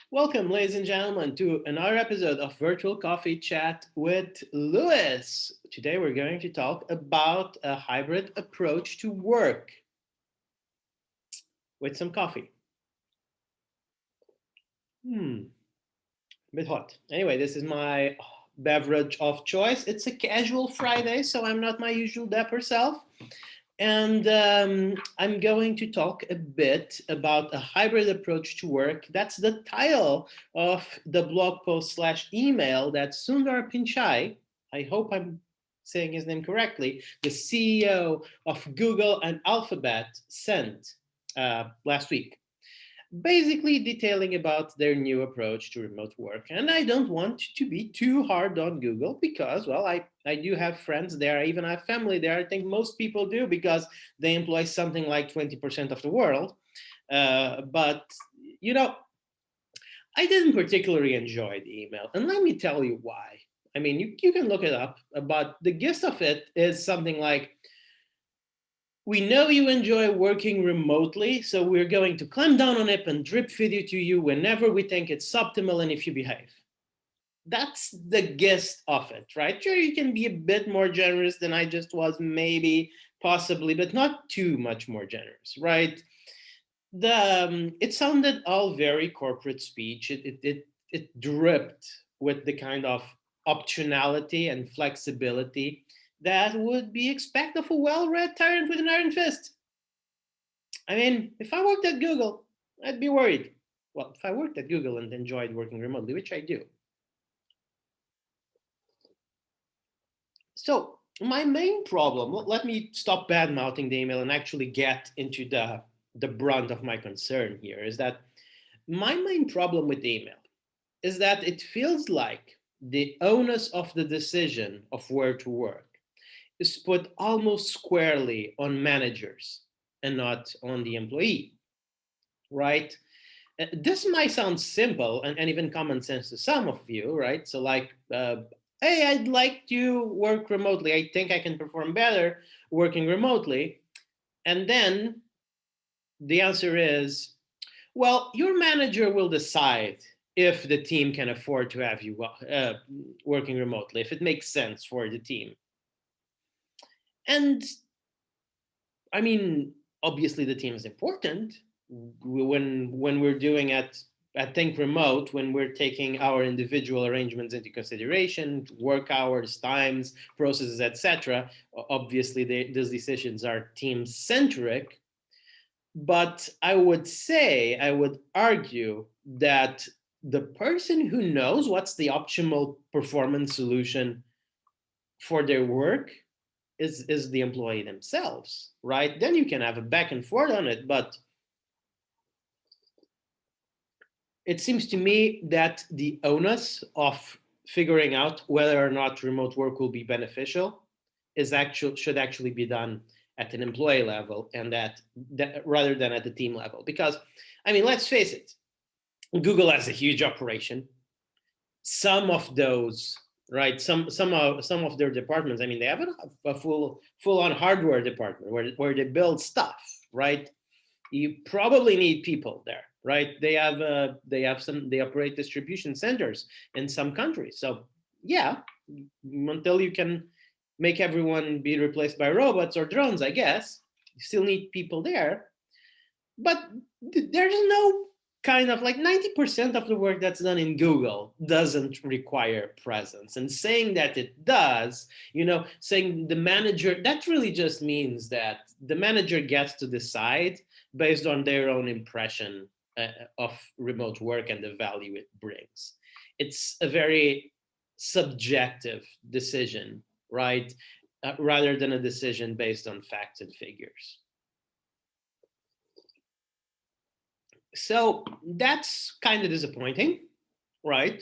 Welcome, ladies and gentlemen, to another episode of Virtual Coffee Chat with Lewis. Today, we're going to talk about a hybrid approach to work with some coffee. A bit hot. Anyway, this is my beverage of choice. It's a casual Friday, so I'm not my usual dapper self. And I'm going to talk a bit about a hybrid approach to work. That's the title of the blog post slash email that Sundar Pichai, I hope I'm saying his name correctly, the CEO of Google and Alphabet, sent last week, basically detailing about their new approach to remote work. And I don't want to be too hard on Google because, well, I do have friends there. I even have family there. I think most people do because they employ something like 20% of the world. But, you know, I didn't particularly enjoy the email. And let me tell you why. I mean, you can look it up, but the gist of it is something like, we know you enjoy working remotely, so we're going to clamp down on it and drip feed it to you whenever we think it's optimal and if you behave. That's the gist of it, right? Sure, you can be a bit more generous than I just was, maybe, possibly, but not too much more generous, right? It sounded all very corporate speech. It dripped with the kind of optionality and flexibility that would be expected of a well-read tyrant with an iron fist. I mean, if I worked at Google, I'd be worried. Well, if I worked at Google and enjoyed working remotely, which I do. So my main problem, let me stop bad mouthing the email and actually get into the brunt of my concern here, is that my main problem with the email is that it feels like the onus of the decision of where to work is put almost squarely on managers and not on the employee, right? This might sound simple and even common sense to some of you, right? So, like, hey, I'd like to work remotely. I think I can perform better working remotely. And then the answer is, well, your manager will decide if the team can afford to have you working remotely, if it makes sense for the team. And I mean, obviously the team is important when we're doing it at Think Remote, when we're taking our individual arrangements into consideration, work hours, times, processes, etc. Obviously, these decisions are team centric. But I would argue that the person who knows what's the optimal performance solution for their work is the employee themselves, right? Then you can have a back and forth on it, but it seems to me that the onus of figuring out whether or not remote work will be beneficial should actually be done at an employee level and that rather than at the team level. Because, I mean, let's face it, Google has a huge operation. Some of those, right, some of their departments, I mean, they have a full on hardware department where they build stuff, right? You probably need people there, right? They operate distribution centers in some countries. So yeah, until you can make everyone be replaced by robots or drones, I guess you still need people there. But there's no kind of like 90% of the work that's done in Google doesn't require presence. And saying that it does, saying the manager, that really just means that the manager gets to decide based on their own impression of remote work and the value it brings. It's a very subjective decision, right? Rather than a decision based on facts and figures. So that's kind of disappointing, right?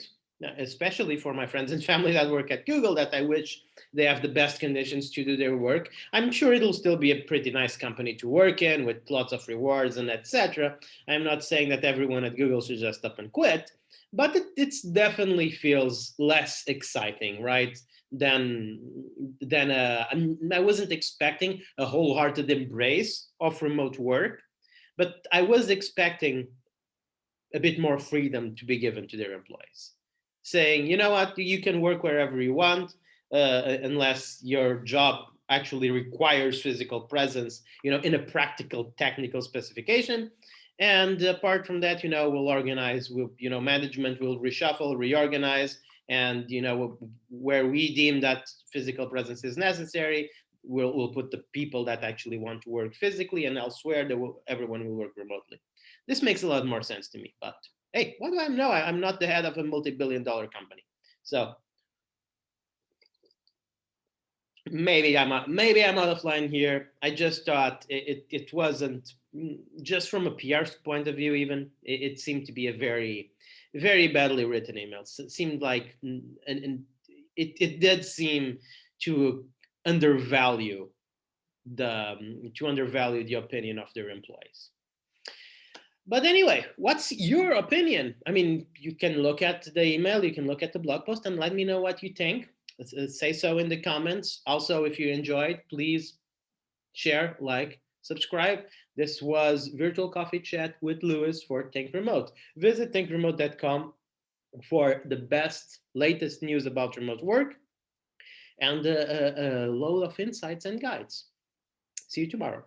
Especially for my friends and family that work at Google, that I wish they have the best conditions to do their work. I'm sure it'll still be a pretty nice company to work in with lots of rewards and etc. I'm not saying that everyone at Google should just up and quit, but it definitely feels less exciting, right? I wasn't expecting a wholehearted embrace of remote work, but I was expecting a bit more freedom to be given to their employees, saying, you know what, you can work wherever you want, unless your job actually requires physical presence, in a practical technical specification. And apart from that, we'll organize, management will reshuffle, reorganize, and where we deem that physical presence is necessary, we'll put the people that actually want to work physically, and elsewhere everyone will work remotely. This makes a lot more sense to me. But hey, what do I know? I'm not the head of a multi-billion-dollar company, so maybe I'm out of line here. I just thought it wasn't, just from a PR point of view. Even it seemed to be a very, very badly written email. It seemed like, and it did seem to undervalue the opinion of their employees. But anyway, what's your opinion? I mean, you can look at the email, you can look at the blog post, and let me know what you think. Say so in the comments. Also, if you enjoyed, please share, like, subscribe. This was Virtual Coffee Chat with Lewis for Think Remote. Visit thinkremote.com for the best, latest news about remote work and a load of insights and guides. See you tomorrow.